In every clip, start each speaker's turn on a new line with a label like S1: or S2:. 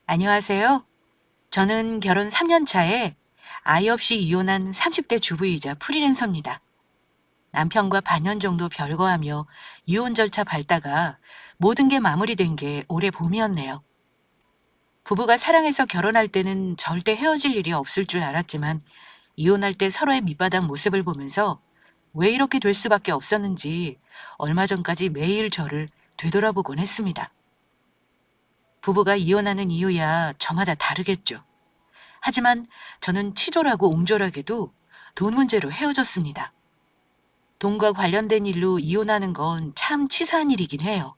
S1: 안녕하세요. 저는 결혼 3년 차에 아이 없이 이혼한 30대 주부이자 프리랜서입니다. 남편과 반년 정도 별거하며 이혼 절차 밟다가 모든 게 마무리된 게 올해 봄이었네요. 부부가 사랑해서 결혼할 때는 절대 헤어질 일이 없을 줄 알았지만 이혼할 때 서로의 밑바닥 모습을 보면서 왜 이렇게 될 수밖에 없었는지 얼마 전까지 매일 저를 되돌아보곤 했습니다. 부부가 이혼하는 이유야 저마다 다르겠죠. 하지만 저는 치졸하고 옹졸하게도 돈 문제로 헤어졌습니다. 돈과 관련된 일로 이혼하는 건 참 치사한 일이긴 해요.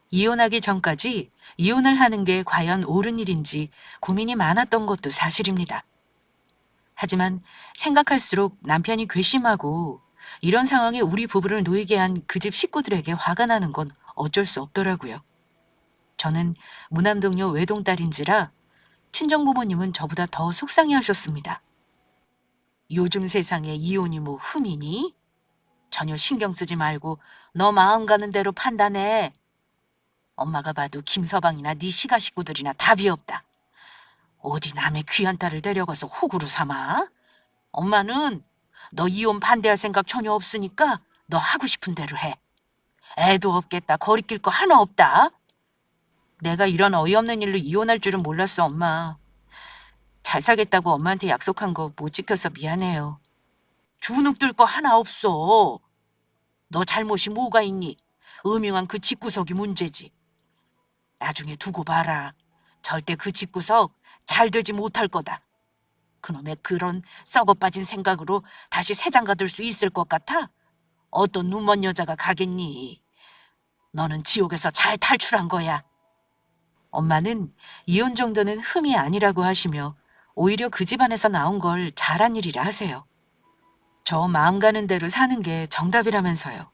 S1: 이혼하기 전까지 이혼을 하는 게 과연 옳은 일인지 고민이 많았던 것도 사실입니다. 하지만 생각할수록 남편이 괘씸하고 이런 상황에 우리 부부를 놓이게 한 그 집 식구들에게 화가 나는 건 어쩔 수 없더라고요. 저는 무남동료 외동딸인지라 친정부모님은 저보다 더 속상해 하셨습니다. 요즘 세상에 이혼이 뭐 흠이니? 전혀 신경 쓰지 말고 너 마음 가는 대로 판단해. 엄마가 봐도 김서방이나 네 시가 식구들이나 답이 없다. 어디 남의 귀한 딸을 데려가서 호구로 삼아? 엄마는 너 이혼 반대할 생각 전혀 없으니까 너 하고 싶은 대로 해. 애도 없겠다. 거리낄 거 하나 없다. 내가 이런 어이없는 일로 이혼할 줄은 몰랐어, 엄마. 잘 살겠다고 엄마한테 약속한 거 못 지켜서 미안해요. 주눅들 거 하나 없어. 너 잘못이 뭐가 있니? 음흉한 그 집구석이 문제지. 나중에 두고 봐라. 절대 그 집구석 잘 되지 못할 거다. 그놈의 그런 썩어 빠진 생각으로 다시 새장가 들 수 있을 것 같아? 어떤 눈먼 여자가 가겠니? 너는 지옥에서 잘 탈출한 거야. 엄마는 이혼 정도는 흠이 아니라고 하시며 오히려 그 집안에서 나온 걸 잘한 일이라 하세요. 저 마음 가는 대로 사는 게 정답이라면서요.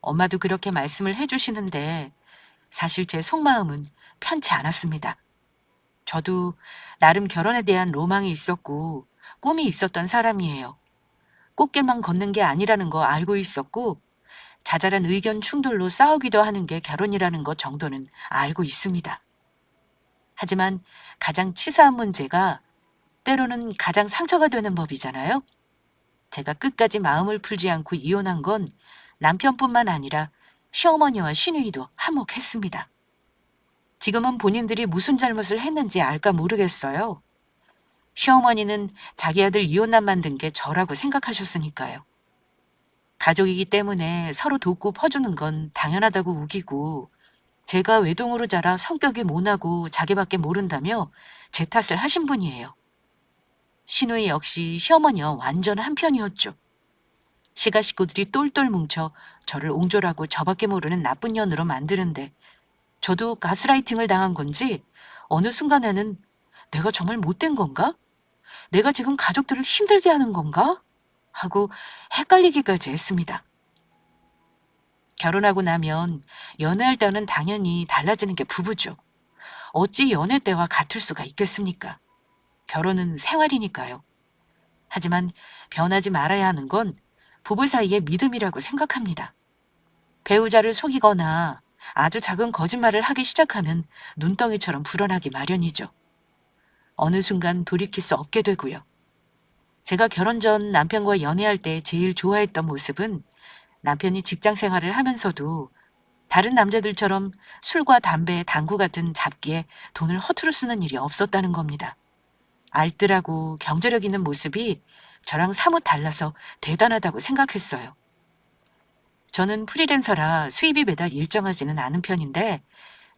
S1: 엄마도 그렇게 말씀을 해주시는데 사실 제 속마음은 편치 않았습니다. 저도 나름 결혼에 대한 로망이 있었고 꿈이 있었던 사람이에요. 꽃길만 걷는 게 아니라는 거 알고 있었고 자잘한 의견 충돌로 싸우기도 하는 게 결혼이라는 것 정도는 알고 있습니다. 하지만 가장 치사한 문제가 때로는 가장 상처가 되는 법이잖아요. 제가 끝까지 마음을 풀지 않고 이혼한 건 남편뿐만 아니라 시어머니와 시누이도 한몫했습니다. 지금은 본인들이 무슨 잘못을 했는지 알까 모르겠어요. 시어머니는 자기 아들 이혼남 만든 게 저라고 생각하셨으니까요. 가족이기 때문에 서로 돕고 퍼주는 건 당연하다고 우기고 제가 외동으로 자라 성격이 모나고 자기밖에 모른다며 제 탓을 하신 분이에요. 시누이 역시 시어머니와 완전 한편이었죠. 시가 식구들이 똘똘 뭉쳐 저를 옹졸하고 저밖에 모르는 나쁜 년으로 만드는데 저도 가스라이팅을 당한 건지 어느 순간에는 내가 정말 못된 건가? 내가 지금 가족들을 힘들게 하는 건가? 하고 헷갈리기까지 했습니다. 결혼하고 나면 연애할 때는 당연히 달라지는 게 부부죠. 어찌 연애 때와 같을 수가 있겠습니까? 결혼은 생활이니까요. 하지만 변하지 말아야 하는 건 부부 사이의 믿음이라고 생각합니다. 배우자를 속이거나 아주 작은 거짓말을 하기 시작하면 눈덩이처럼 불어나기 마련이죠. 어느 순간 돌이킬 수 없게 되고요. 제가 결혼 전 남편과 연애할 때 제일 좋아했던 모습은 남편이 직장 생활을 하면서도 다른 남자들처럼 술과 담배, 당구 같은 잡기에 돈을 허투루 쓰는 일이 없었다는 겁니다. 알뜰하고 경제력 있는 모습이 저랑 사뭇 달라서 대단하다고 생각했어요. 저는 프리랜서라 수입이 매달 일정하지는 않은 편인데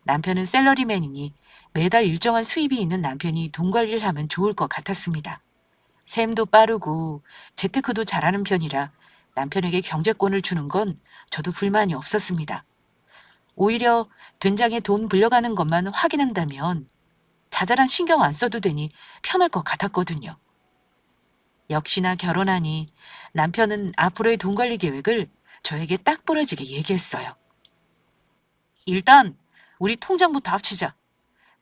S1: 남편은 샐러리맨이니 매달 일정한 수입이 있는 남편이 돈 관리를 하면 좋을 것 같았습니다. 셈도 빠르고 재테크도 잘하는 편이라 남편에게 경제권을 주는 건 저도 불만이 없었습니다. 오히려 된장에 돈 불려가는 것만 확인한다면 자잘한 신경 안 써도 되니 편할 것 같았거든요. 역시나 결혼하니 남편은 앞으로의 돈 관리 계획을 저에게 딱 부러지게 얘기했어요. 일단 우리 통장부터 합치자.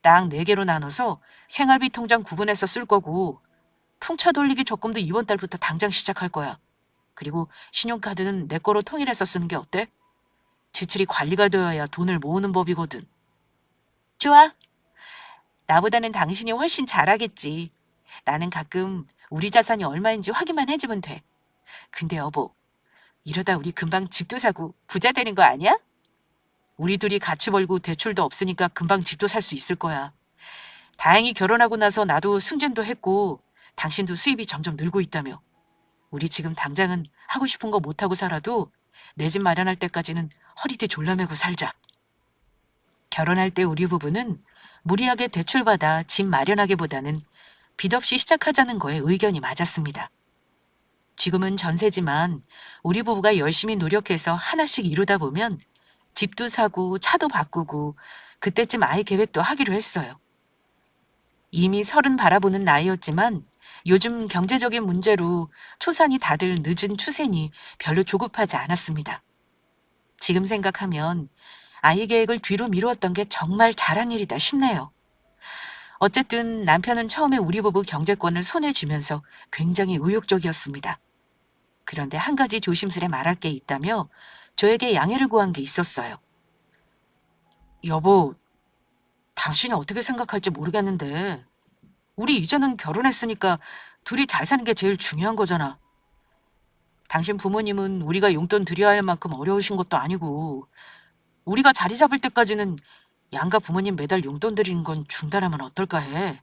S1: 딱 4개로 나눠서 생활비 통장 구분해서 쓸 거고 풍차 돌리기 적금도 이번 달부터 당장 시작할 거야. 그리고 신용카드는 내 거로 통일해서 쓰는 게 어때? 지출이 관리가 되어야 돈을 모으는 법이거든. 좋아. 나보다는 당신이 훨씬 잘하겠지. 나는 가끔 우리 자산이 얼마인지 확인만 해주면 돼. 근데 여보, 이러다 우리 금방 집도 사고 부자 되는 거 아니야? 우리 둘이 같이 벌고 대출도 없으니까 금방 집도 살 수 있을 거야. 다행히 결혼하고 나서 나도 승진도 했고 당신도 수입이 점점 늘고 있다며. 우리 지금 당장은 하고 싶은 거 못하고 살아도 내 집 마련할 때까지는 허리띠 졸라매고 살자. 결혼할 때 우리 부부는 무리하게 대출받아 집 마련하기보다는 빚 없이 시작하자는 거에 의견이 맞았습니다. 지금은 전세지만 우리 부부가 열심히 노력해서 하나씩 이루다 보면 집도 사고 차도 바꾸고 그때쯤 아이 계획도 하기로 했어요. 이미 30 바라보는 나이였지만 요즘 경제적인 문제로 초산이 다들 늦은 추세니 별로 조급하지 않았습니다. 지금 생각하면 아이 계획을 뒤로 미루었던 게 정말 잘한 일이다 싶네요. 어쨌든 남편은 처음에 우리 부부 경제권을 손에 쥐면서 굉장히 의욕적이었습니다. 그런데 한 가지 조심스레 말할 게 있다며 저에게 양해를 구한 게 있었어요. 여보, 당신이 어떻게 생각할지 모르겠는데 우리 이제는 결혼했으니까 둘이 잘 사는 게 제일 중요한 거잖아. 당신 부모님은 우리가 용돈 드려야 할 만큼 어려우신 것도 아니고 우리가 자리 잡을 때까지는 양가 부모님 매달 용돈 드리는 건 중단하면 어떨까 해.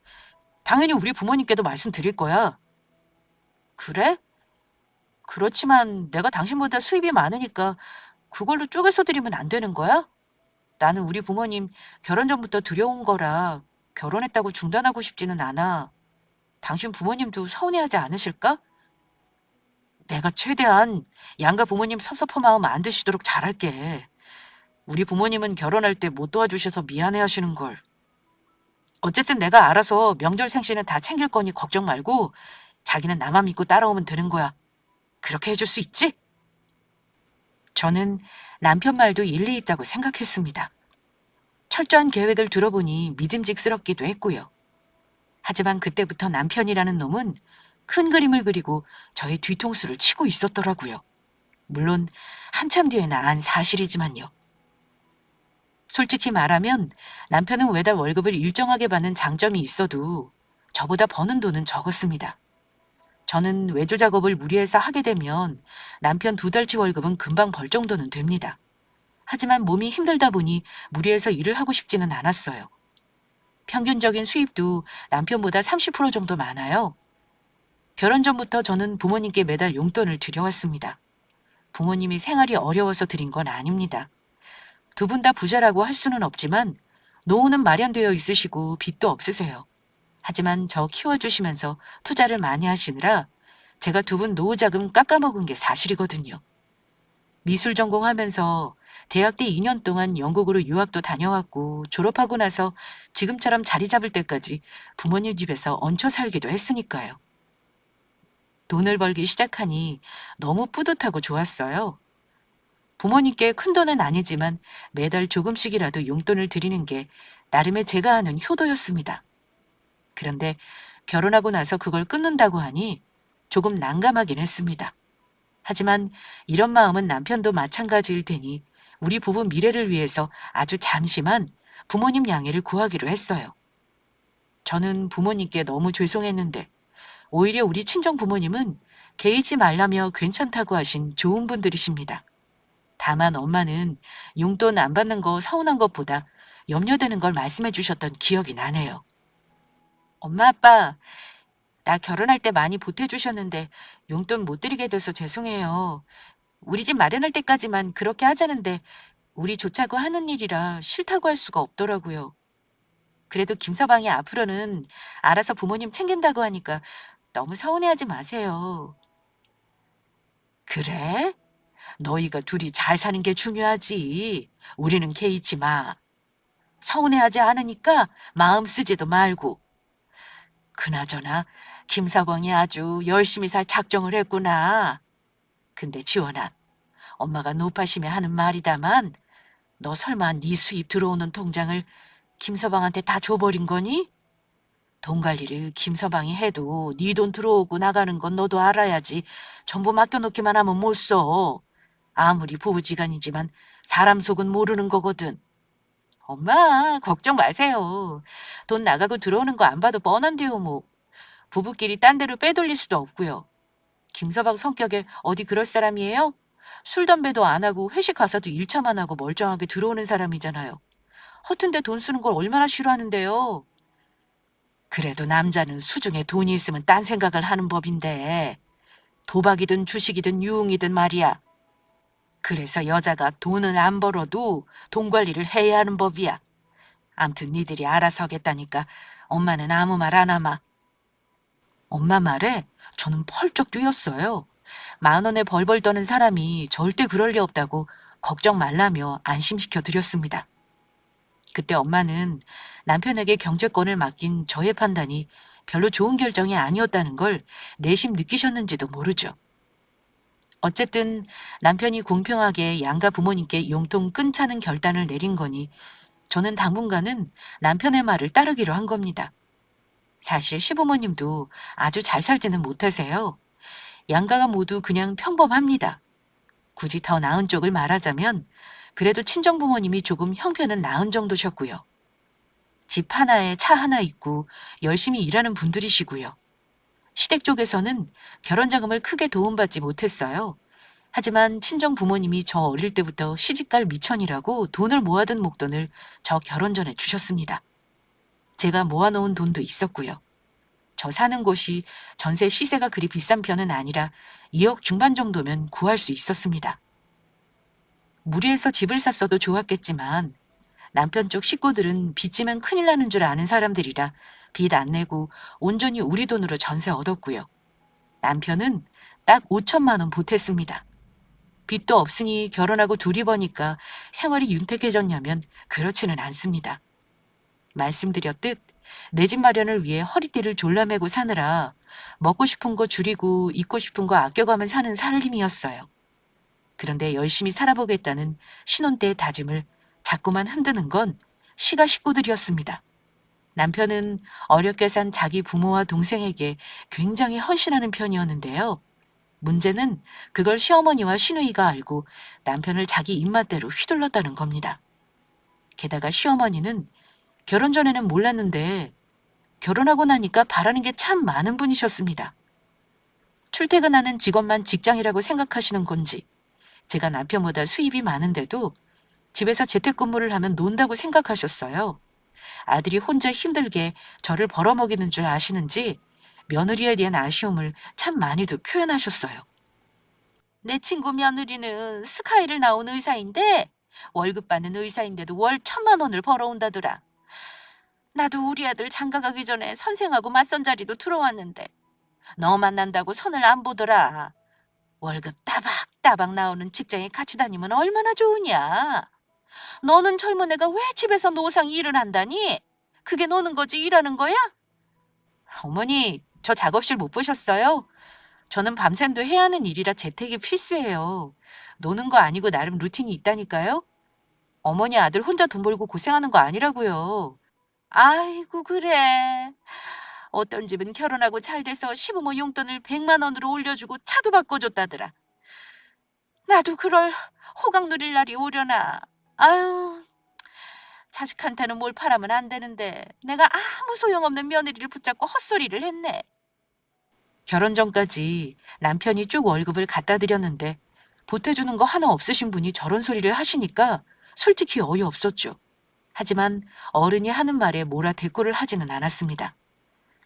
S1: 당연히 우리 부모님께도 말씀드릴 거야. 그래? 그렇지만 내가 당신보다 수입이 많으니까 그걸로 쪼개서 드리면 안 되는 거야? 나는 우리 부모님 결혼 전부터 두려운 거라 결혼했다고 중단하고 싶지는 않아. 당신 부모님도 서운해하지 않으실까? 내가 최대한 양가 부모님 섭섭한 마음 안 드시도록 잘할게. 우리 부모님은 결혼할 때 못 도와주셔서 미안해하시는 걸. 어쨌든 내가 알아서 명절 생신은 다 챙길 거니 걱정 말고 자기는 나만 믿고 따라오면 되는 거야. 그렇게 해줄 수 있지? 저는 남편 말도 일리 있다고 생각했습니다. 철저한 계획을 들어보니 믿음직스럽기도 했고요. 하지만 그때부터 남편이라는 놈은 큰 그림을 그리고 저의 뒤통수를 치고 있었더라고요. 물론 한참 뒤에 나은 사실이지만요. 솔직히 말하면 남편은 매달 월급을 일정하게 받는 장점이 있어도 저보다 버는 돈은 적었습니다. 저는 외주 작업을 무리해서 하게 되면 남편 2달치 월급은 금방 벌 정도는 됩니다. 하지만 몸이 힘들다 보니 무리해서 일을 하고 싶지는 않았어요. 평균적인 수입도 남편보다 30% 정도 많아요. 결혼 전부터 저는 부모님께 매달 용돈을 드려왔습니다. 부모님이 생활이 어려워서 드린 건 아닙니다. 두 분 다 부자라고 할 수는 없지만 노후는 마련되어 있으시고 빚도 없으세요. 하지만 저 키워주시면서 투자를 많이 하시느라 제가 두 분 노후 자금 깎아먹은 게 사실이거든요. 미술 전공하면서 대학 때 2년 동안 영국으로 유학도 다녀왔고 졸업하고 나서 지금처럼 자리 잡을 때까지 부모님 집에서 얹혀 살기도 했으니까요. 돈을 벌기 시작하니 너무 뿌듯하고 좋았어요. 부모님께 큰 돈은 아니지만 매달 조금씩이라도 용돈을 드리는 게 나름의 제가 하는 효도였습니다. 그런데 결혼하고 나서 그걸 끊는다고 하니 조금 난감하긴 했습니다. 하지만 이런 마음은 남편도 마찬가지일 테니 우리 부부 미래를 위해서 아주 잠시만 부모님 양해를 구하기로 했어요. 저는 부모님께 너무 죄송했는데 오히려 우리 친정 부모님은 개의치 말라며 괜찮다고 하신 좋은 분들이십니다. 다만 엄마는 용돈 안 받는 거 서운한 것보다 염려되는 걸 말씀해 주셨던 기억이 나네요. 엄마, 아빠, 나 결혼할 때 많이 보태주셨는데 용돈 못 드리게 돼서 죄송해요. 우리 집 마련할 때까지만 그렇게 하자는데 우리 좋자고 하는 일이라 싫다고 할 수가 없더라고요. 그래도 김서방이 앞으로는 알아서 부모님 챙긴다고 하니까 너무 서운해하지 마세요. 그래? 너희가 둘이 잘 사는 게 중요하지. 우리는 개의치 마. 서운해하지 않으니까 마음 쓰지도 말고. 그나저나 김서방이 아주 열심히 살 작정을 했구나. 근데 지원아, 엄마가 노파심에 하는 말이다만 너 설마 네 수입 들어오는 통장을 김서방한테 다 줘버린 거니? 돈 관리를 김서방이 해도 네 돈 들어오고 나가는 건 너도 알아야지. 전부 맡겨놓기만 하면 못 써. 아무리 부부지간이지만 사람 속은 모르는 거거든. 엄마, 걱정 마세요. 돈 나가고 들어오는 거 안 봐도 뻔한데요, 뭐. 부부끼리 딴 데로 빼돌릴 수도 없고요. 김서방 성격에 어디 그럴 사람이에요? 술 담배도 안 하고 회식 가서도 일차만 하고 멀쩡하게 들어오는 사람이잖아요. 허튼데 돈 쓰는 걸 얼마나 싫어하는데요. 그래도 남자는 수중에 돈이 있으면 딴 생각을 하는 법인데 도박이든 주식이든 유흥이든 말이야. 그래서 여자가 돈을 안 벌어도 돈 관리를 해야 하는 법이야. 암튼 니들이 알아서 하겠다니까 엄마는 아무 말 안 하마. 엄마 말에 저는 펄쩍 뛰었어요. 10,000원에 벌벌 떠는 사람이 절대 그럴 리 없다고 걱정 말라며 안심시켜 드렸습니다. 그때 엄마는 남편에게 경제권을 맡긴 저의 판단이 별로 좋은 결정이 아니었다는 걸 내심 느끼셨는지도 모르죠. 어쨌든 남편이 공평하게 양가 부모님께 용돈 끊자는 결단을 내린 거니 저는 당분간은 남편의 말을 따르기로 한 겁니다. 사실 시부모님도 아주 잘 살지는 못하세요. 양가가 모두 그냥 평범합니다. 굳이 더 나은 쪽을 말하자면 그래도 친정부모님이 조금 형편은 나은 정도셨고요. 집 하나에 차 하나 있고 열심히 일하는 분들이시고요. 시댁 쪽에서는 결혼자금을 크게 도움받지 못했어요. 하지만 친정 부모님이 저 어릴 때부터 시집갈 미천이라고 돈을 모아둔 목돈을 저 결혼 전에 주셨습니다. 제가 모아놓은 돈도 있었고요. 저 사는 곳이 전세 시세가 그리 비싼 편은 아니라 2억 중반 정도면 구할 수 있었습니다. 무리해서 집을 샀어도 좋았겠지만 남편 쪽 식구들은 빚지면 큰일 나는 줄 아는 사람들이라 빚 안 내고 온전히 우리 돈으로 전세 얻었고요. 남편은 딱 5천만 원 보탰습니다. 빚도 없으니 결혼하고 둘이 버니까 생활이 윤택해졌냐면 그렇지는 않습니다. 말씀드렸듯 내 집 마련을 위해 허리띠를 졸라매고 사느라 먹고 싶은 거 줄이고 입고 싶은 거 아껴가며 사는 살림이었어요. 그런데 열심히 살아보겠다는 신혼 때의 다짐을 자꾸만 흔드는 건 시가 식구들이었습니다. 남편은 어렵게 산 자기 부모와 동생에게 굉장히 헌신하는 편이었는데요. 문제는 그걸 시어머니와 시누이가 알고 남편을 자기 입맛대로 휘둘렀다는 겁니다. 게다가 시어머니는 결혼 전에는 몰랐는데 결혼하고 나니까 바라는 게 참 많은 분이셨습니다. 출퇴근하는 직업만 직장이라고 생각하시는 건지 제가 남편보다 수입이 많은데도 집에서 재택근무를 하면 논다고 생각하셨어요. 아들이 혼자 힘들게 저를 벌어먹이는 줄 아시는지 며느리에 대한 아쉬움을 참 많이도 표현하셨어요. 내 친구 며느리는 스카이를 나온 의사인데 월급 받는 의사인데도 월 1,000만 원을 벌어온다더라. 나도 우리 아들 장가 가기 전에 선생하고 맞선 자리도 들어왔는데 너 만난다고 선을 안 보더라. 월급 따박따박 나오는 직장에 같이 다니면 얼마나 좋으냐. 너는 젊은 애가 왜 집에서 노상 일을 한다니? 그게 노는 거지 일하는 거야? 어머니, 저 작업실 못 보셨어요? 저는 밤샘도 해야 하는 일이라 재택이 필수예요. 노는 거 아니고 나름 루틴이 있다니까요. 어머니 아들 혼자 돈 벌고 고생하는 거 아니라고요. 아이고 그래. 어떤 집은 결혼하고 잘 돼서 시부모 용돈을 100만 원으로 올려주고 차도 바꿔줬다더라. 나도 그럴 호강 누릴 날이 오려나. 아유, 자식한테는 뭘 바라면 안 되는데 내가 아무 소용없는 며느리를 붙잡고 헛소리를 했네. 결혼 전까지 남편이 쭉 월급을 갖다 드렸는데 보태주는 거 하나 없으신 분이 저런 소리를 하시니까 솔직히 어이없었죠. 하지만 어른이 하는 말에 뭐라 대꾸를 하지는 않았습니다.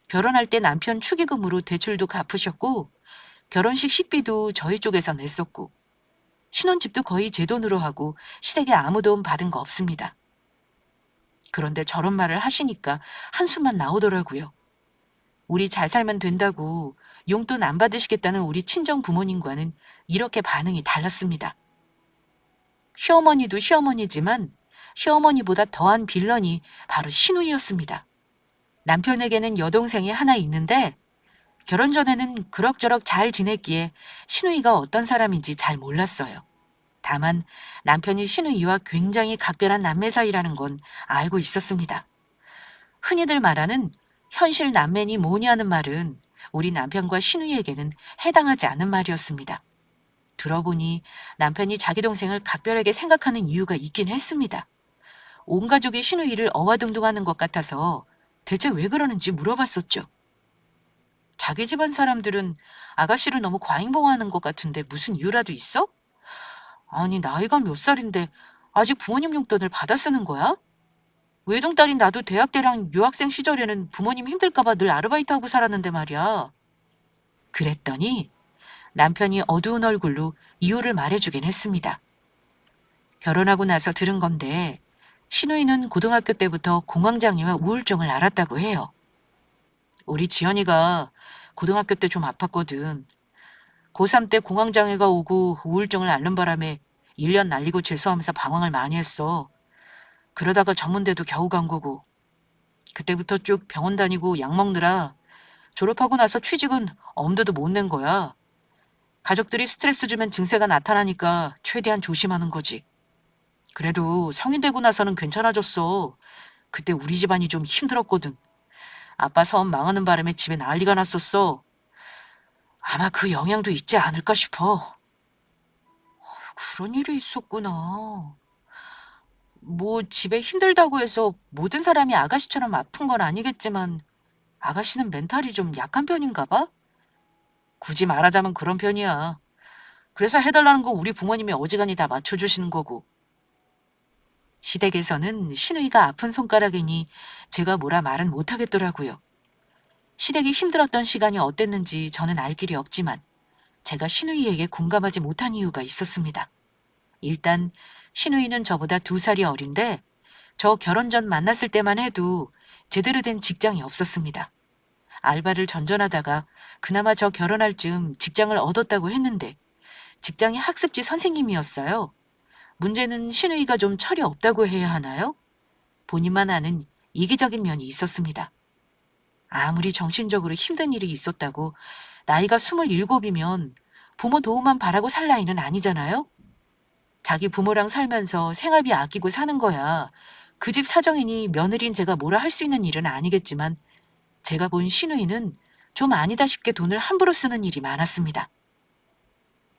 S1: 결혼할 때 남편 축의금으로 대출도 갚으셨고 결혼식 식비도 저희 쪽에서 냈었고 신혼집도 거의 제 돈으로 하고 시댁에 아무 도움 받은 거 없습니다. 그런데 저런 말을 하시니까 한숨만 나오더라고요. 우리 잘 살면 된다고 용돈 안 받으시겠다는 우리 친정 부모님과는 이렇게 반응이 달랐습니다. 시어머니도 시어머니지만 시어머니보다 더한 빌런이 바로 시누이였습니다. 남편에게는 여동생이 하나 있는데 결혼 전에는 그럭저럭 잘 지냈기에 시누이가 어떤 사람인지 잘 몰랐어요. 다만 남편이 시누이와 굉장히 각별한 남매 사이라는 건 알고 있었습니다. 흔히들 말하는 현실 남매니 뭐니 하는 말은 우리 남편과 시누이에게는 해당하지 않는 말이었습니다. 들어보니 남편이 자기 동생을 각별하게 생각하는 이유가 있긴 했습니다. 온 가족이 신우이를 어와둥둥하는 것 같아서 대체 왜 그러는지 물어봤었죠. 자기 집안 사람들은 아가씨를 너무 과잉보호하는 것 같은데 무슨 이유라도 있어? 아니, 나이가 몇 살인데 아직 부모님 용돈을 받아 쓰는 거야? 외동딸인 나도 대학 때랑 유학생 시절에는 부모님 힘들까봐 늘 아르바이트하고 살았는데 말이야. 그랬더니 남편이 어두운 얼굴로 이유를 말해주긴 했습니다. 결혼하고 나서 들은 건데 신우이는 고등학교 때부터 공황장애와 우울증을 앓았다고 해요. 우리 지연이가 고등학교 때 좀 아팠거든. 고3 때 공황장애가 오고 우울증을 앓는 바람에 1년 날리고 재수하면서 방황을 많이 했어. 그러다가 전문대도 겨우 간 거고. 그때부터 쭉 병원 다니고 약 먹느라 졸업하고 나서 취직은 엄두도 못 낸 거야. 가족들이 스트레스 주면 증세가 나타나니까 최대한 조심하는 거지. 그래도 성인 되고 나서는 괜찮아졌어. 그때 우리 집안이 좀 힘들었거든. 아빠 사업 망하는 바람에 집에 난리가 났었어. 아마 그 영향도 있지 않을까 싶어. 그런 일이 있었구나. 뭐 집에 힘들다고 해서 모든 사람이 아가씨처럼 아픈 건 아니겠지만 아가씨는 멘탈이 좀 약한 편인가 봐? 굳이 말하자면 그런 편이야. 그래서 해달라는 거 우리 부모님이 어지간히 다 맞춰주시는 거고. 시댁에서는 신우이가 아픈 손가락이니 제가 뭐라 말은 못하겠더라고요. 시댁이 힘들었던 시간이 어땠는지 저는 알 길이 없지만 제가 신우이에게 공감하지 못한 이유가 있었습니다. 일단 신우이는 저보다 2살이 어린데 저 결혼 전 만났을 때만 해도 제대로 된 직장이 없었습니다. 알바를 전전하다가 그나마 저 결혼할 즈음 직장을 얻었다고 했는데 직장이 학습지 선생님이었어요. 문제는 신우이가 좀 철이 없다고 해야 하나요? 본인만 아는 이기적인 면이 있었습니다. 아무리 정신적으로 힘든 일이 있었다고 나이가 27이면 부모 도움만 바라고 살 나이는 아니잖아요? 자기 부모랑 살면서 생활비 아끼고 사는 거야. 그 집 사정이니 며느리인 제가 뭐라 할 수 있는 일은 아니겠지만 제가 본 신우이는 좀 아니다 싶게 돈을 함부로 쓰는 일이 많았습니다.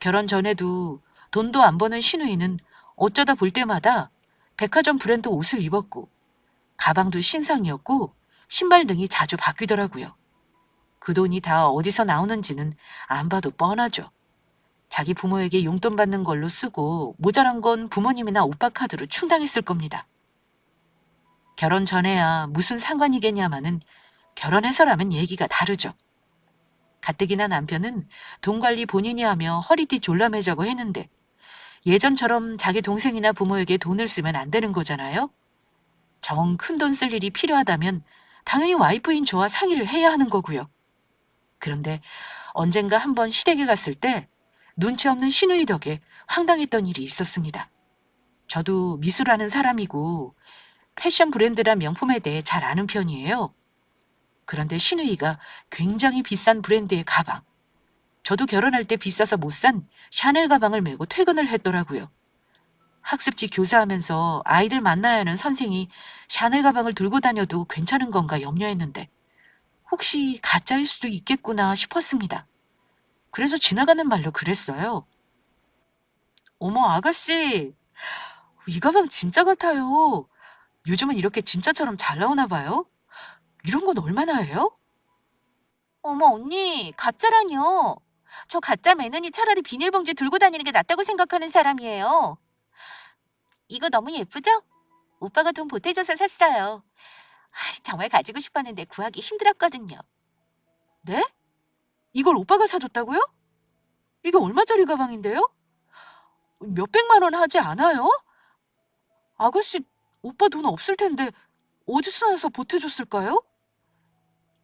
S1: 결혼 전에도 돈도 안 버는 신우이는 어쩌다 볼 때마다 백화점 브랜드 옷을 입었고 가방도 신상이었고 신발 등이 자주 바뀌더라고요. 그 돈이 다 어디서 나오는지는 안 봐도 뻔하죠. 자기 부모에게 용돈 받는 걸로 쓰고 모자란 건 부모님이나 오빠 카드로 충당했을 겁니다. 결혼 전에야 무슨 상관이겠냐마는 결혼해서라면 얘기가 다르죠. 가뜩이나 남편은 돈 관리 본인이 하며 허리띠 졸라매자고 했는데 예전처럼 자기 동생이나 부모에게 돈을 쓰면 안 되는 거잖아요. 정 큰 돈 쓸 일이 필요하다면 당연히 와이프인 저와 상의를 해야 하는 거고요. 그런데 언젠가 한번 시댁에 갔을 때 눈치 없는 신우이 덕에 황당했던 일이 있었습니다. 저도 미술하는 사람이고 패션 브랜드란 명품에 대해 잘 아는 편이에요. 그런데 신우이가 굉장히 비싼 브랜드의 가방, 저도 결혼할 때 비싸서 못 산 샤넬 가방을 메고 퇴근을 했더라고요. 학습지 교사하면서 아이들 만나야 하는 선생이 샤넬 가방을 들고 다녀도 괜찮은 건가 염려했는데 혹시 가짜일 수도 있겠구나 싶었습니다. 그래서 지나가는 말로 그랬어요. 어머, 아가씨, 이 가방 진짜 같아요. 요즘은 이렇게 진짜처럼 잘 나오나 봐요? 이런 건 얼마나 해요? 어머, 언니, 가짜라뇨. 저 가짜 매너니 차라리 비닐봉지 들고 다니는 게 낫다고 생각하는 사람이에요. 이거 너무 예쁘죠? 오빠가 돈 보태줘서 샀어요. 정말 가지고 싶었는데 구하기 힘들었거든요. 네? 이걸 오빠가 사줬다고요? 이게 얼마짜리 가방인데요? 몇백만 원 하지 않아요? 아가씨, 오빠 돈 없을 텐데 어디서 나서 보태줬을까요?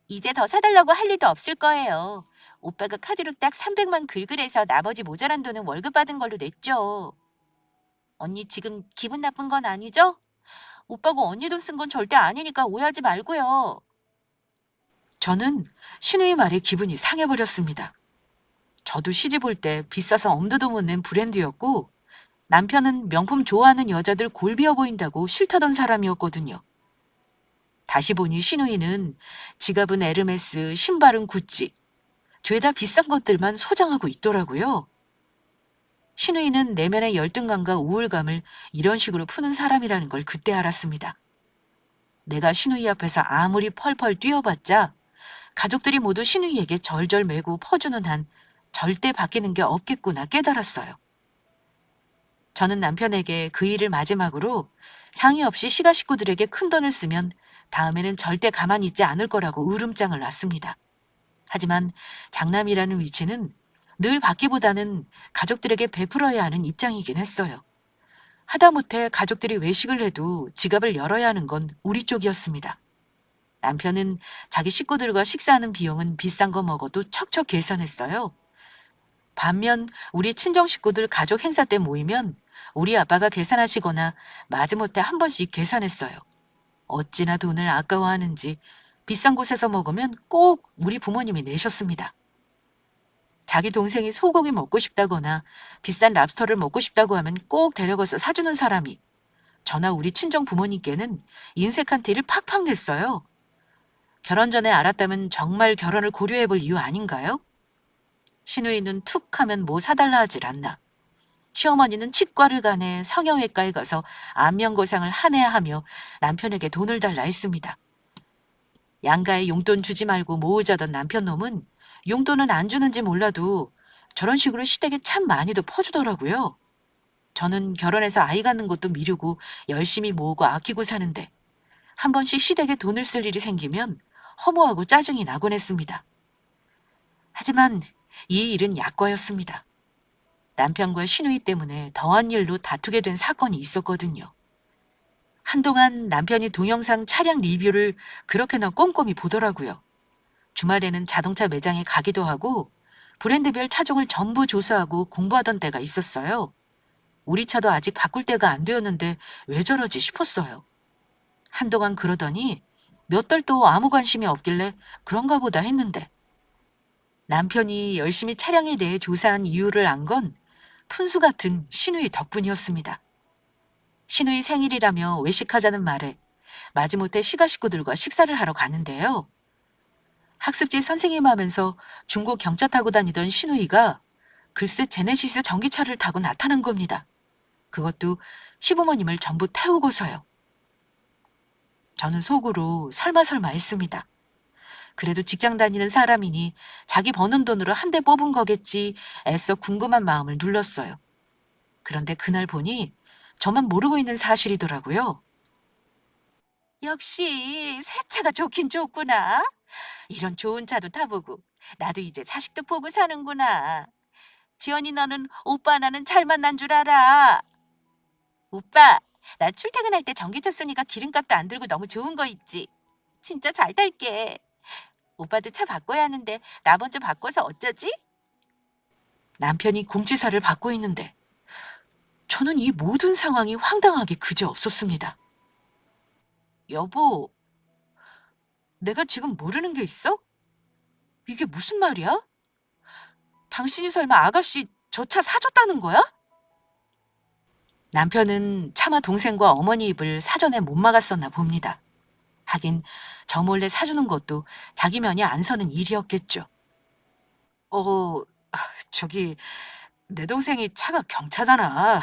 S1: 이제 더 사달라고 할 일도 없을 거예요. 오빠가 카드로 딱 300만 긁으래서 나머지 모자란 돈은 월급 받은 걸로 냈죠. 언니 지금 기분 나쁜 건 아니죠? 오빠가 언니 돈 쓴 건 절대 아니니까 오해하지 말고요. 저는 신우의 말에 기분이 상해버렸습니다. 저도 시집 올 때 비싸서 엄두도 못 낸 브랜드였고 남편은 명품 좋아하는 여자들 골비어 보인다고 싫다던 사람이었거든요. 다시 보니 신우이는 지갑은 에르메스, 신발은 구찌, 죄다 비싼 것들만 소장하고 있더라고요. 신우이는 내면의 열등감과 우울감을 이런 식으로 푸는 사람이라는 걸 그때 알았습니다. 내가 신우이 앞에서 아무리 펄펄 뛰어봤자 가족들이 모두 신우이에게 절절매고 퍼주는 한 절대 바뀌는 게 없겠구나 깨달았어요. 저는 남편에게 그 일을 마지막으로 상의 없이 시가 식구들에게 큰돈을 쓰면 다음에는 절대 가만히 있지 않을 거라고 으름장을 놨습니다. 하지만 장남이라는 위치는 늘 받기보다는 가족들에게 베풀어야 하는 입장이긴 했어요. 하다못해 가족들이 외식을 해도 지갑을 열어야 하는 건 우리 쪽이었습니다. 남편은 자기 식구들과 식사하는 비용은 비싼 거 먹어도 척척 계산했어요. 반면 우리 친정 식구들 가족 행사 때 모이면 우리 아빠가 계산하시거나 마지못해 한 번씩 계산했어요. 어찌나 돈을 아까워하는지 비싼 곳에서 먹으면 꼭 우리 부모님이 내셨습니다. 자기 동생이 소고기 먹고 싶다거나 비싼 랍스터를 먹고 싶다고 하면 꼭 데려가서 사주는 사람이 저나 우리 친정 부모님께는 인색한 티를 팍팍 냈어요. 결혼 전에 알았다면 정말 결혼을 고려해볼 이유 아닌가요? 신우이는 툭 하면 뭐 사달라 하질 않나. 시어머니는 치과를 가네 성형외과에 가서 안면거상을 하네야 하며 남편에게 돈을 달라 했습니다. 양가에 용돈 주지 말고 모으자던 남편 놈은 용돈은 안 주는지 몰라도 저런 식으로 시댁에 참 많이도 퍼주더라고요. 저는 결혼해서 아이 갖는 것도 미루고 열심히 모으고 아끼고 사는데 한 번씩 시댁에 돈을 쓸 일이 생기면 허무하고 짜증이 나곤 했습니다. 하지만 이 일은 약과였습니다. 남편과 시누이 때문에 더한 일로 다투게 된 사건이 있었거든요. 한동안 남편이 동영상 차량 리뷰를 그렇게나 꼼꼼히 보더라고요. 주말에는 자동차 매장에 가기도 하고 브랜드별 차종을 전부 조사하고 공부하던 때가 있었어요. 우리 차도 아직 바꿀 때가 안 되었는데 왜 저러지 싶었어요. 한동안 그러더니 몇 달 또 아무 관심이 없길래 그런가 보다 했는데 남편이 열심히 차량에 대해 조사한 이유를 안 건 푼수 같은 시누이 덕분이었습니다. 시누이 생일이라며 외식하자는 말에 마지못해 시가 식구들과 식사를 하러 갔는데요. 학습지 선생님 하면서 중고 경차 타고 다니던 시누이가 글쎄 제네시스 전기차를 타고 나타난 겁니다. 그것도 시부모님을 전부 태우고서요. 저는 속으로 설마 했습니다. 그래도 직장 다니는 사람이니 자기 버는 돈으로 한 대 뽑은 거겠지 애써 궁금한 마음을 눌렀어요. 그런데 그날 보니 저만 모르고 있는 사실이더라고요. 역시 새 차가 좋긴 좋구나. 이런 좋은 차도 타보고 나도 이제 자식도 보고 사는구나. 지연이 너는 오빠 나는 잘 만난 줄 알아. 오빠, 나 출퇴근할 때 전기차 쓰니까 기름값도 안 들고 너무 좋은 거 있지. 진짜 잘 탈게. 오빠도 차 바꿔야 하는데 나 먼저 바꿔서 어쩌지? 남편이 공지사를 받고 있는데 저는 이 모든 상황이 황당하게 그지없었습니다. 여보, 내가 지금 모르는 게 있어? 이게 무슨 말이야? 당신이 설마 아가씨 저 차 사줬다는 거야? 남편은 차마 동생과 어머니 입을 사전에 못 막았었나 봅니다. 하긴 저 몰래 사주는 것도 자기 면이 안 서는 일이었겠죠. 어, 저기 내 동생이 차가 경차잖아.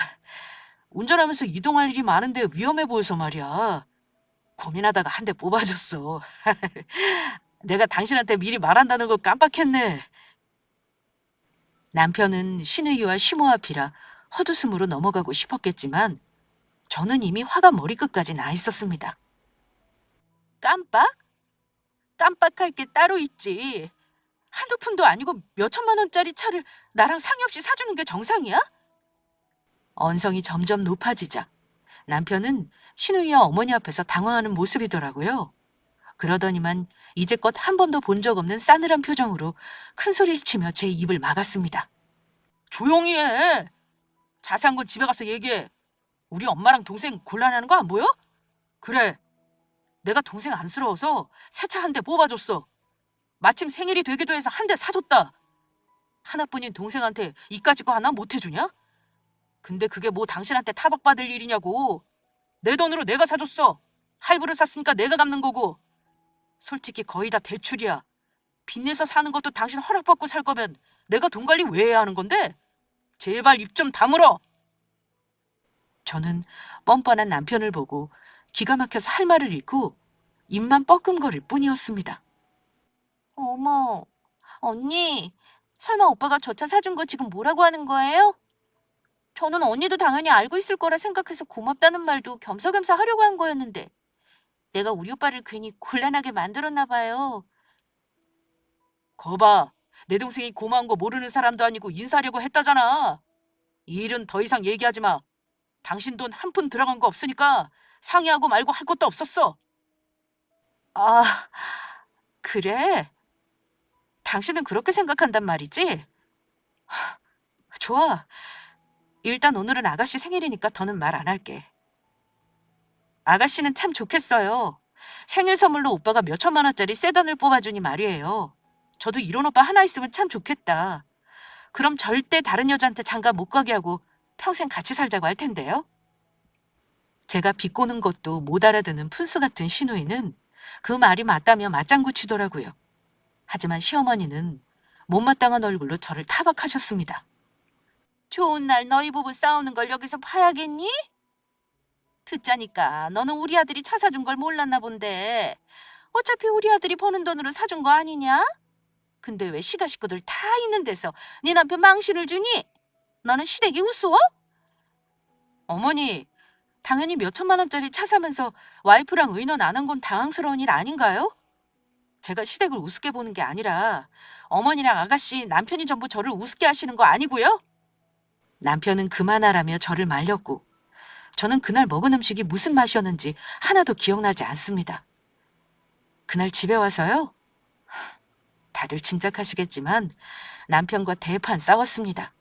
S1: 운전하면서 이동할 일이 많은데 위험해 보여서 말이야. 고민하다가 한 대 뽑아줬어. 내가 당신한테 미리 말한다는 걸 깜빡했네. 남편은 신의유와 시모 앞이라 헛웃음으로 넘어가고 싶었겠지만 저는 이미 화가 머리끝까지 나 있었습니다. 깜빡? 깜빡할 게 따로 있지. 한두 푼도 아니고 몇 천만 원짜리 차를 나랑 상의 없이 사주는 게 정상이야? 언성이 점점 높아지자 남편은 신우이와 어머니 앞에서 당황하는 모습이더라고요. 그러더니만 이제껏 한 번도 본 적 없는 싸늘한 표정으로 큰 소리를 치며 제 입을 막았습니다. 조용히 해. 자세한 건 집에 가서 얘기해. 우리 엄마랑 동생 곤란하는 거 안 보여? 그래. 내가 동생 안쓰러워서 새 차 한 대 뽑아줬어. 마침 생일이 되기도 해서 한 대 사줬다. 하나뿐인 동생한테 이까짓 거 하나 못 해주냐? 근데 그게 뭐 당신한테 타박받을 일이냐고. 내 돈으로 내가 사줬어. 할부로 샀으니까 내가 갚는 거고. 솔직히 거의 다 대출이야. 빚내서 사는 것도 당신 허락받고 살 거면 내가 돈 관리 왜 해야 하는 건데? 제발 입 좀 다물어. 저는 뻔뻔한 남편을 보고 기가 막혀서 할 말을 잃고 입만 뻐끔거릴 뿐이었습니다. 어머, 언니, 설마 오빠가 저 차 사준 거 지금 뭐라고 하는 거예요? 저는 언니도 당연히 알고 있을 거라 생각해서 고맙다는 말도 겸사겸사 하려고 한 거였는데 내가 우리 오빠를 괜히 곤란하게 만들었나 봐요. 거봐, 내 동생이 고마운 거 모르는 사람도 아니고 인사하려고 했다잖아. 이 일은 더 이상 얘기하지 마. 당신 돈 한 푼 들어간 거 없으니까 상의하고 말고 할 것도 없었어. 아, 그래? 당신은 그렇게 생각한단 말이지? 좋아. 일단 오늘은 아가씨 생일이니까 더는 말 안 할게. 아가씨는 참 좋겠어요. 생일 선물로 오빠가 몇 천만 원짜리 세단을 뽑아주니 말이에요. 저도 이런 오빠 하나 있으면 참 좋겠다. 그럼 절대 다른 여자한테 장가 못 가게 하고 평생 같이 살자고 할 텐데요. 제가 비꼬는 것도 못 알아듣는 푼수 같은 시누이는 그 말이 맞다며 맞장구 치더라고요. 하지만 시어머니는 못마땅한 얼굴로 저를 타박하셨습니다. 좋은 날 너희 부부 싸우는 걸 여기서 봐야겠니? 듣자니까 너는 우리 아들이 차 사준 걸 몰랐나 본데 어차피 우리 아들이 버는 돈으로 사준 거 아니냐? 근데 왜 시가 식구들 다 있는 데서 네 남편 망신을 주니? 너는 시댁이 우스워? 어머니, 당연히 몇 천만 원짜리 차 사면서 와이프랑 의논 안 한 건 당황스러운 일 아닌가요? 제가 시댁을 우습게 보는 게 아니라 어머니랑 아가씨, 남편이 전부 저를 우습게 하시는 거 아니고요? 남편은 그만하라며 저를 말렸고 저는 그날 먹은 음식이 무슨 맛이었는지 하나도 기억나지 않습니다. 그날 집에 와서요? 다들 짐작하시겠지만 남편과 대판 싸웠습니다.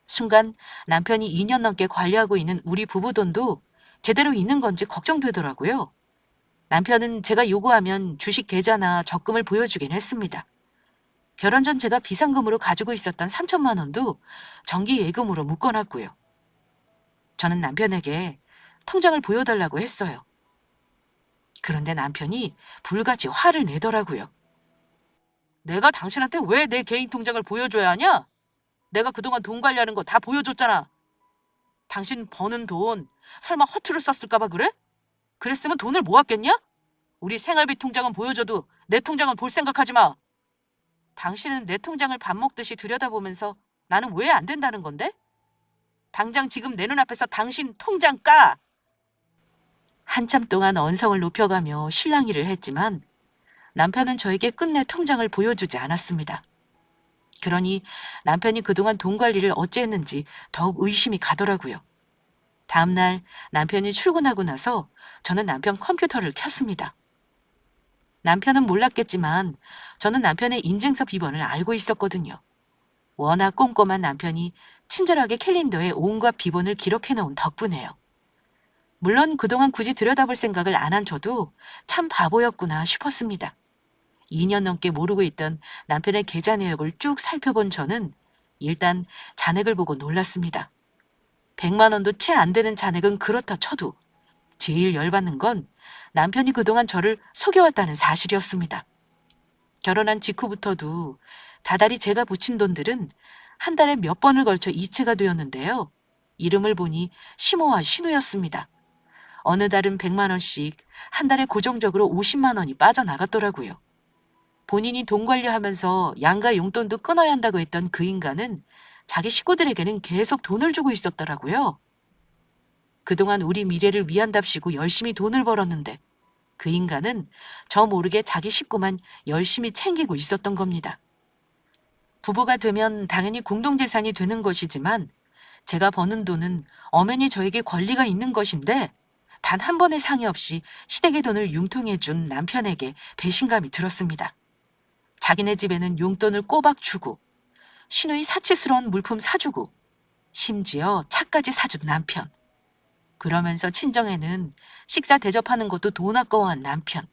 S1: 순간 남편이 2년 넘게 관리하고 있는 우리 부부 돈도 제대로 있는 건지 걱정되더라고요. 남편은 제가 요구하면 주식 계좌나 적금을 보여주긴 했습니다. 결혼 전 제가 비상금으로 가지고 있었던 3천만 원도 정기 예금으로 묶어놨고요. 저는 남편에게 통장을 보여달라고 했어요. 그런데 남편이 불같이 화를 내더라고요. 내가 당신한테 왜 내 개인 통장을 보여줘야 하냐? 내가 그동안 돈 관리하는 거 다 보여줬잖아. 당신 버는 돈 설마 허투루 썼을까 봐 그래? 그랬으면 돈을 모았겠냐? 우리 생활비 통장은 보여줘도 내 통장은 볼 생각하지 마. 당신은 내 통장을 밥 먹듯이 들여다보면서 나는 왜 안 된다는 건데? 당장 지금 내 눈앞에서 당신 통장 까! 한참 동안 언성을 높여가며 실랑이를 했지만 남편은 저에게 끝내 통장을 보여주지 않았습니다. 그러니 남편이 그동안 돈 관리를 어찌했는지 더욱 의심이 가더라고요. 다음날 남편이 출근하고 나서 저는 남편 컴퓨터를 켰습니다. 남편은 몰랐겠지만 저는 남편의 인증서 비번을 알고 있었거든요. 워낙 꼼꼼한 남편이 친절하게 캘린더에 온갖 비번을 기록해놓은 덕분에요. 물론 그동안 굳이 들여다볼 생각을 안 한 저도 참 바보였구나 싶었습니다. 2년 넘게 모르고 있던 남편의 계좌 내역을 쭉 살펴본 저는 일단 잔액을 보고 놀랐습니다. 100만 원도 채 안 되는 잔액은 그렇다 쳐도 제일 열받는 건 남편이 그동안 저를 속여왔다는 사실이었습니다. 결혼한 직후부터도 다달이 제가 붙인 돈들은 한 달에 몇 번을 걸쳐 이체가 되었는데요. 이름을 보니 시모와 신우였습니다. 어느 달은 100만 원씩 한 달에 고정적으로 50만 원이 빠져나갔더라고요. 본인이 돈 관리하면서 양가 용돈도 끊어야 한다고 했던 그 인간은 자기 식구들에게는 계속 돈을 주고 있었더라고요. 그동안 우리 미래를 위한답시고 열심히 돈을 벌었는데 그 인간은 저 모르게 자기 식구만 열심히 챙기고 있었던 겁니다. 부부가 되면 당연히 공동재산이 되는 것이지만 제가 버는 돈은 엄연히 저에게 권리가 있는 것인데 단 한 번의 상의 없이 시댁의 돈을 융통해 준 남편에게 배신감이 들었습니다. 자기네 집에는 용돈을 꼬박 주고 시누이 사치스러운 물품 사주고 심지어 차까지 사준 남편. 그러면서 친정에는 식사 대접하는 것도 돈 아까워한 남편.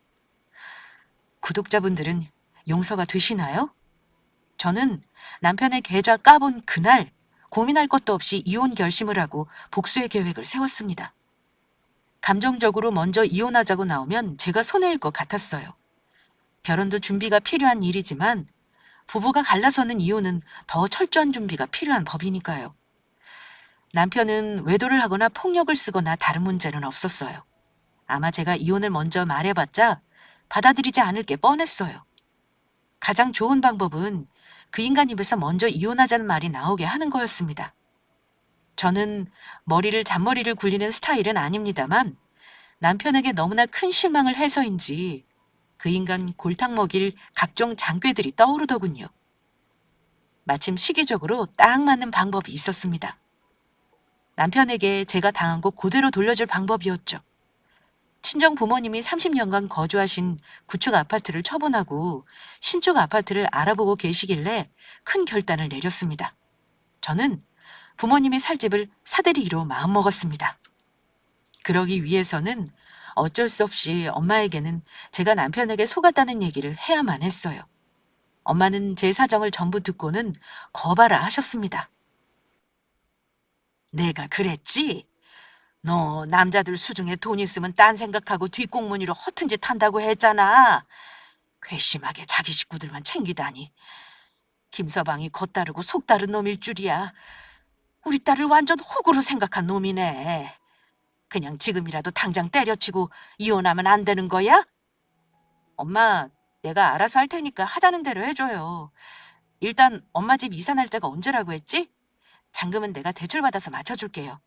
S1: 구독자분들은 용서가 되시나요? 저는 남편의 계좌 까본 그날 고민할 것도 없이 이혼 결심을 하고 복수의 계획을 세웠습니다. 감정적으로 먼저 이혼하자고 나오면 제가 손해일 것 같았어요. 결혼도 준비가 필요한 일이지만 부부가 갈라서는 이혼은 더 철저한 준비가 필요한 법이니까요. 남편은 외도를 하거나 폭력을 쓰거나 다른 문제는 없었어요. 아마 제가 이혼을 먼저 말해봤자 받아들이지 않을 게 뻔했어요. 가장 좋은 방법은 그 인간 입에서 먼저 이혼하자는 말이 나오게 하는 거였습니다. 저는 잔머리를 굴리는 스타일은 아닙니다만 남편에게 너무나 큰 실망을 해서인지 그 인간 골탕 먹일 각종 장꾀들이 떠오르더군요. 마침 시기적으로 딱 맞는 방법이 있었습니다. 남편에게 제가 당한 거 그대로 돌려줄 방법이었죠. 친정 부모님이 30년간 거주하신 구축 아파트를 처분하고 신축 아파트를 알아보고 계시길래 큰 결단을 내렸습니다. 저는 부모님이 살 집을 사들이기로 마음먹었습니다. 그러기 위해서는 어쩔 수 없이 엄마에게는 제가 남편에게 속았다는 얘기를 해야만 했어요. 엄마는 제 사정을 전부 듣고는 거봐라 하셨습니다. 내가 그랬지? 너 남자들 수중에 돈 있으면 딴 생각하고 뒷공무니로 허튼 짓 한다고 했잖아. 괘씸하게 자기 식구들만 챙기다니. 김서방이 겉다르고 속다른 놈일 줄이야. 우리 딸을 완전 호구로 생각한 놈이네. 그냥 지금이라도 당장 때려치고 이혼하면 안 되는 거야? 엄마, 내가 알아서 할 테니까 하자는 대로 해줘요. 일단 엄마 집 이사 날짜가 언제라고 했지? 잔금은 내가 대출받아서 맞춰줄게요.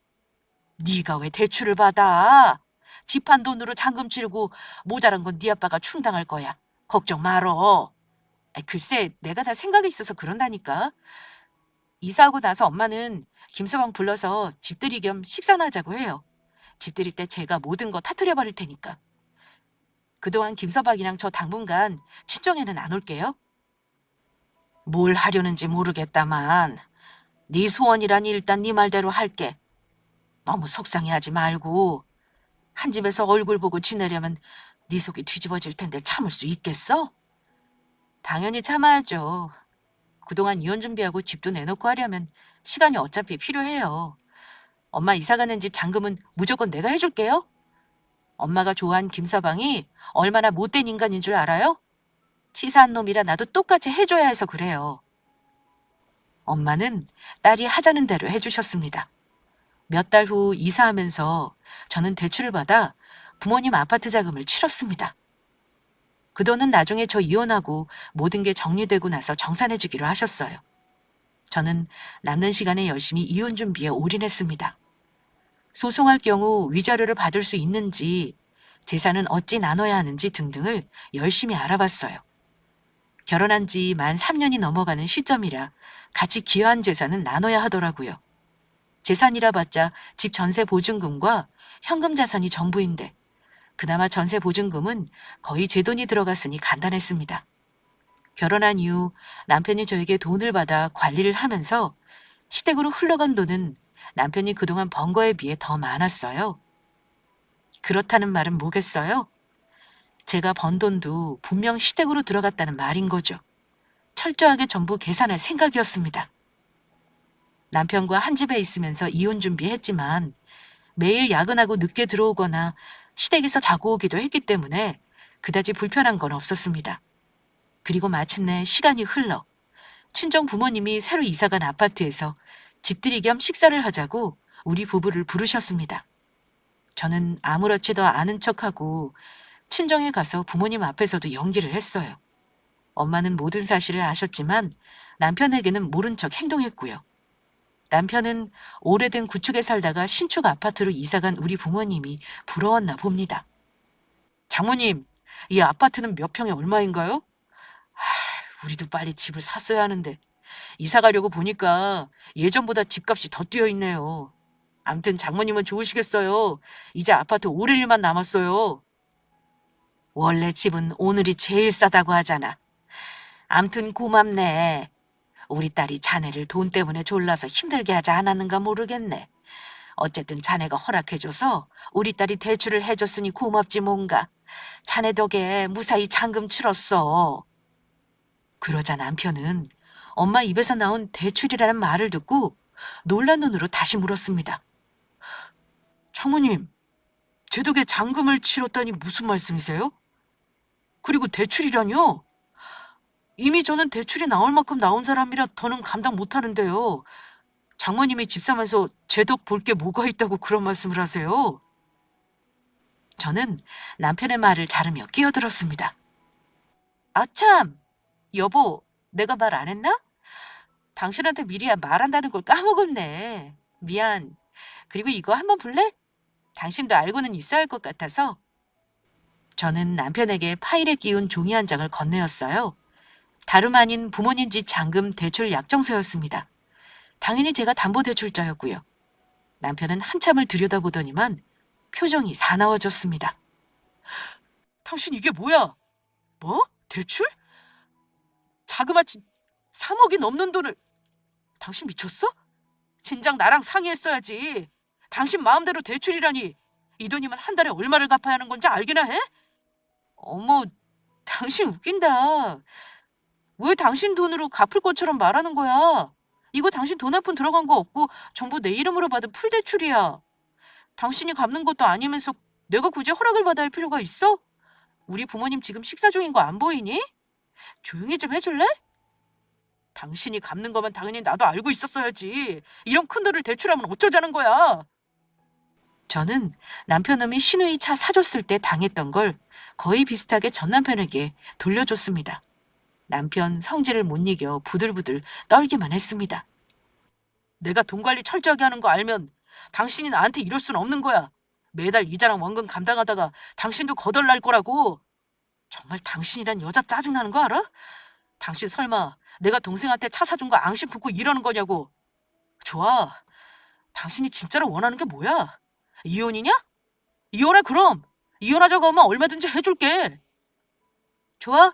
S1: 네가 왜 대출을 받아? 집 한 돈으로 잔금 치르고 모자란 건 네 아빠가 충당할 거야. 걱정 말어. 글쎄, 내가 다 생각이 있어서 그런다니까. 이사하고 나서 엄마는 김서방 불러서 집들이 겸 식사나 하자고 해요. 집들이 때 제가 모든 거 터뜨려버릴 테니까. 그동안 김서방이랑 저 당분간 친정에는 안 올게요. 뭘 하려는지 모르겠다만 네 소원이라니 일단 네 말대로 할게. 너무 속상해하지 말고 한 집에서 얼굴 보고 지내려면 네 속이 뒤집어질 텐데 참을 수 있겠어? 당연히 참아야죠. 그동안 이혼 준비하고 집도 내놓고 하려면 시간이 어차피 필요해요. 엄마 이사가는 집 잔금은 무조건 내가 해줄게요. 엄마가 좋아한 김서방이 얼마나 못된 인간인 줄 알아요? 치사한 놈이라 나도 똑같이 해줘야 해서 그래요. 엄마는 딸이 하자는 대로 해주셨습니다. 몇 달 후 이사하면서 저는 대출을 받아 부모님 아파트 자금을 치렀습니다. 그 돈은 나중에 저 이혼하고 모든 게 정리되고 나서 정산해 주기로 하셨어요. 저는 남는 시간에 열심히 이혼 준비에 올인했습니다. 소송할 경우 위자료를 받을 수 있는지, 재산은 어찌 나눠야 하는지 등등을 열심히 알아봤어요. 결혼한 지 만 3년이 넘어가는 시점이라 같이 기여한 재산은 나눠야 하더라고요. 재산이라 봤자 집 전세 보증금과 현금 자산이 전부인데 그나마 전세 보증금은 거의 제 돈이 들어갔으니 간단했습니다. 결혼한 이후 남편이 저에게 돈을 받아 관리를 하면서 시댁으로 흘러간 돈은 남편이 그동안 번 거에 비해 더 많았어요. 그렇다는 말은 뭐겠어요? 제가 번 돈도 분명 시댁으로 들어갔다는 말인 거죠. 철저하게 전부 계산할 생각이었습니다. 남편과 한 집에 있으면서 이혼 준비했지만 매일 야근하고 늦게 들어오거나 시댁에서 자고 오기도 했기 때문에 그다지 불편한 건 없었습니다. 그리고 마침내 시간이 흘러 친정 부모님이 새로 이사간 아파트에서 집들이 겸 식사를 하자고 우리 부부를 부르셨습니다. 저는 아무렇지도 않은 척하고 친정에 가서 부모님 앞에서도 연기를 했어요. 엄마는 모든 사실을 아셨지만 남편에게는 모른 척 행동했고요. 남편은 오래된 구축에 살다가 신축 아파트로 이사간 우리 부모님이 부러웠나 봅니다. 장모님, 이 아파트는 몇 평에 얼마인가요? 우리도 빨리 집을 샀어야 하는데 이사 가려고 보니까 예전보다 집값이 더 뛰어 있네요. 암튼 장모님은 좋으시겠어요. 이제 아파트 오를 일만 남았어요. 원래 집은 오늘이 제일 싸다고 하잖아. 암튼 고맙네. 우리 딸이 자네를 돈 때문에 졸라서 힘들게 하지 않았는가 모르겠네. 어쨌든 자네가 허락해줘서 우리 딸이 대출을 해줬으니 고맙지 뭔가. 자네 덕에 무사히 잔금 치렀어. 그러자 남편은 엄마 입에서 나온 대출이라는 말을 듣고 놀란 눈으로 다시 물었습니다. 장모님, 제 덕에 잔금을 치렀다니 무슨 말씀이세요? 그리고 대출이라뇨? 이미 저는 대출이 나올 만큼 나온 사람이라 더는 감당 못하는데요. 장모님이 집 사면서 제 덕 볼 게 뭐가 있다고 그런 말씀을 하세요? 저는 남편의 말을 자르며 끼어들었습니다. 아참, 여보, 내가 말 안 했나? 당신한테 미리야 말한다는 걸 까먹었네. 미안. 그리고 이거 한번 볼래? 당신도 알고는 있어야 할 것 같아서. 저는 남편에게 파일에 끼운 종이 한 장을 건네었어요. 다름 아닌 부모님 집 잔금 대출 약정서였습니다. 당연히 제가 담보대출자였고요. 남편은 한참을 들여다보더니만 표정이 사나워졌습니다. 당신 이게 뭐야? 뭐? 대출? 자그마치 3억이 넘는 돈을. 당신 미쳤어? 진작 나랑 상의했어야지. 당신 마음대로 대출이라니. 이 돈이면 한 달에 얼마를 갚아야 하는 건지 알기나 해? 어머, 당신 웃긴다. 왜 당신 돈으로 갚을 것처럼 말하는 거야? 이거 당신 돈 한 푼 들어간 거 없고 전부 내 이름으로 받은 풀대출이야. 당신이 갚는 것도 아니면서 내가 굳이 허락을 받아야 할 필요가 있어? 우리 부모님 지금 식사 중인 거 안 보이니? 조용히 좀 해줄래? 당신이 갚는 거면 당연히 나도 알고 있었어야지. 이런 큰 돈을 대출하면 어쩌자는 거야. 저는 남편놈이 신우이 차 사줬을 때 당했던 걸 거의 비슷하게 전 남편에게 돌려줬습니다. 남편 성질을 못 이겨 부들부들 떨기만 했습니다. 내가 돈 관리 철저하게 하는 거 알면 당신이 나한테 이럴 순 없는 거야. 매달 이자랑 원금 감당하다가 당신도 거덜날 거라고. 정말 당신이란 여자 짜증나는 거 알아? 당신 설마 내가 동생한테 차 사준 거 앙심 품고 이러는 거냐고. 좋아. 당신이 진짜로 원하는 게 뭐야? 이혼이냐? 이혼해 그럼. 이혼하자고 하면 얼마든지 해줄게. 좋아.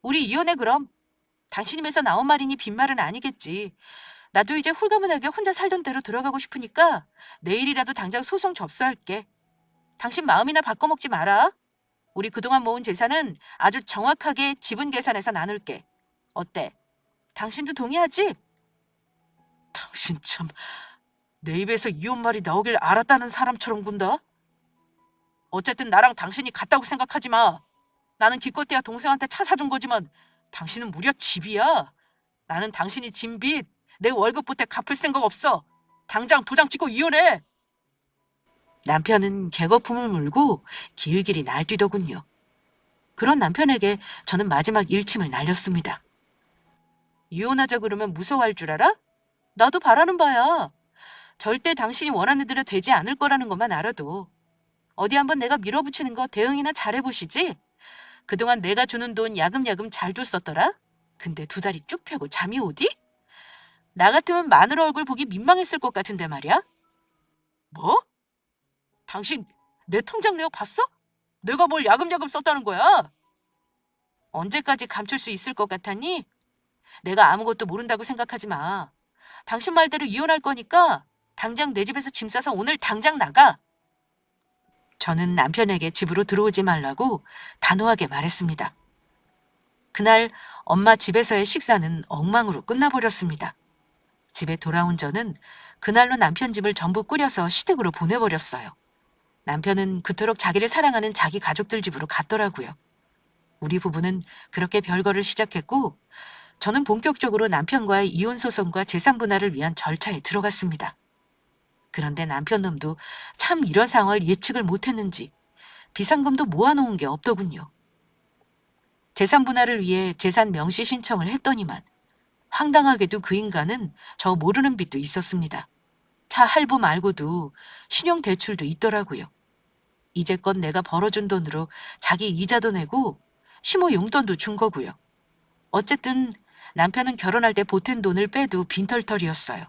S1: 우리 이혼해 그럼. 당신님에서 나온 말이니 빈말은 아니겠지. 나도 이제 홀가분하게 혼자 살던 대로 돌아가고 싶으니까 내일이라도 당장 소송 접수할게. 당신 마음이나 바꿔먹지 마라. 우리 그동안 모은 재산은 아주 정확하게 지분 계산해서 나눌게. 어때? 당신도 동의하지? 당신 참 내 입에서 이혼 말이 나오길 알았다는 사람처럼 군다. 어쨌든 나랑 당신이 같다고 생각하지 마. 나는 기껏해야 동생한테 차 사준 거지만 당신은 무려 집이야. 나는 당신이 진 빚, 내 월급 보태 갚을 생각 없어. 당장 도장 찍고 이혼해. 남편은 개거품을 물고 길길이 날뛰더군요. 그런 남편에게 저는 마지막 일침을 날렸습니다. 이혼하자 그러면 무서워할 줄 알아? 나도 바라는 바야. 절대 당신이 원하는 대로 되지 않을 거라는 것만 알아도. 어디 한번 내가 밀어붙이는 거 대응이나 잘해보시지? 그동안 내가 주는 돈 야금야금 잘 줬었더라? 근데 2다리 쭉 펴고 잠이 오디? 나 같으면 마누라 얼굴 보기 민망했을 것 같은데 말이야? 뭐? 당신 내 통장 내역 봤어? 내가 뭘 야금야금 썼다는 거야? 언제까지 감출 수 있을 것 같았니? 내가 아무것도 모른다고 생각하지 마. 당신 말대로 이혼할 거니까 당장 내 집에서 짐 싸서 오늘 당장 나가. 저는 남편에게 집으로 들어오지 말라고 단호하게 말했습니다. 그날 엄마 집에서의 식사는 엉망으로 끝나버렸습니다. 집에 돌아온 저는 그날로 남편 집을 전부 꾸려서 시댁으로 보내버렸어요. 남편은 그토록 자기를 사랑하는 자기 가족들 집으로 갔더라고요. 우리 부부는 그렇게 별거를 시작했고 저는 본격적으로 남편과의 이혼 소송과 재산 분할을 위한 절차에 들어갔습니다. 그런데 남편 놈도 참 이런 상황을 예측을 못했는지 비상금도 모아놓은 게 없더군요. 재산 분할을 위해 재산 명시 신청을 했더니만 황당하게도 그 인간은 저 모르는 빚도 있었습니다. 차 할부 말고도 신용대출도 있더라고요. 이제껏 내가 벌어준 돈으로 자기 이자도 내고 시모 용돈도 준 거고요. 어쨌든 남편은 결혼할 때 보탠 돈을 빼도 빈털털이었어요.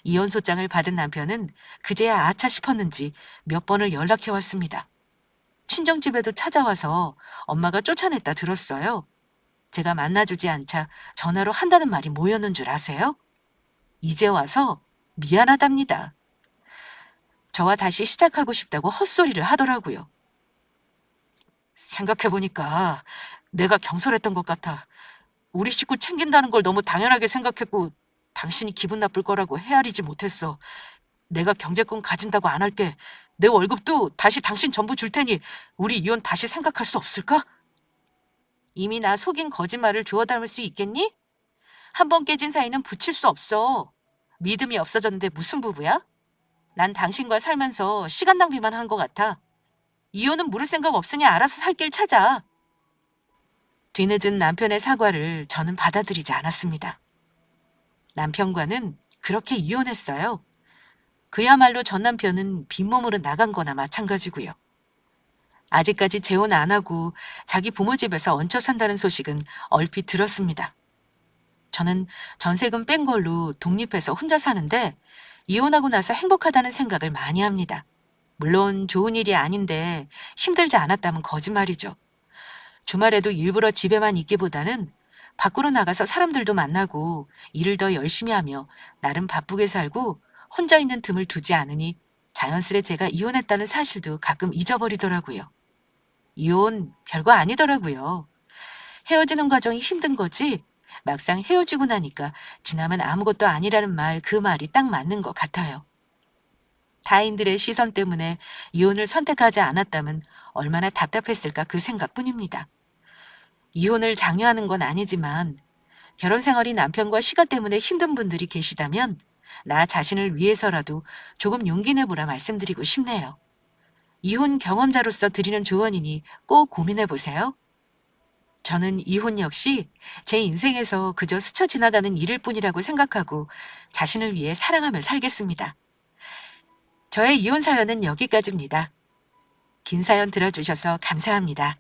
S1: 이혼소장을 받은 남편은 그제야 아차 싶었는지 몇 번을 연락해왔습니다. 친정집에도 찾아와서 엄마가 쫓아냈다 들었어요. 제가 만나주지 않자 전화로 한다는 말이 뭐였는 줄 아세요? 이제 와서 미안하답니다. 저와 다시 시작하고 싶다고 헛소리를 하더라고요. 생각해보니까 내가 경솔했던 것 같아. 우리 식구 챙긴다는 걸 너무 당연하게 생각했고 당신이 기분 나쁠 거라고 헤아리지 못했어. 내가 경제권 가진다고 안 할게. 내 월급도 다시 당신 전부 줄 테니 우리 이혼 다시 생각할 수 없을까? 이미 나 속인 거짓말을 주워 담을 수 있겠니? 한 번 깨진 사이는 붙일 수 없어. 믿음이 없어졌는데 무슨 부부야? 난 당신과 살면서 시간 낭비만 한 것 같아. 이혼은 물을 생각 없으니 알아서 살 길 찾아. 뒤늦은 남편의 사과를 저는 받아들이지 않았습니다. 남편과는 그렇게 이혼했어요. 그야말로 전 남편은 빈몸으로 나간 거나 마찬가지고요. 아직까지 재혼 안 하고 자기 부모 집에서 얹혀 산다는 소식은 얼핏 들었습니다. 저는 전세금 뺀 걸로 독립해서 혼자 사는데 이혼하고 나서 행복하다는 생각을 많이 합니다. 물론 좋은 일이 아닌데 힘들지 않았다면 거짓말이죠. 주말에도 일부러 집에만 있기보다는 밖으로 나가서 사람들도 만나고 일을 더 열심히 하며 나름 바쁘게 살고 혼자 있는 틈을 두지 않으니 자연스레 제가 이혼했다는 사실도 가끔 잊어버리더라고요. 이혼 별거 아니더라고요. 헤어지는 과정이 힘든 거지 막상 헤어지고 나니까 지나면 아무것도 아니라는 말 그 말이 딱 맞는 것 같아요. 타인들의 시선 때문에 이혼을 선택하지 않았다면 얼마나 답답했을까 그 생각뿐입니다. 이혼을 장려하는 건 아니지만 결혼 생활이 남편과 시간 때문에 힘든 분들이 계시다면 나 자신을 위해서라도 조금 용기 내보라 말씀드리고 싶네요. 이혼 경험자로서 드리는 조언이니 꼭 고민해 보세요. 저는 이혼 역시 제 인생에서 그저 스쳐 지나가는 일일 뿐이라고 생각하고 자신을 위해 사랑하며 살겠습니다. 저의 이혼 사연은 여기까지입니다. 긴 사연 들어주셔서 감사합니다.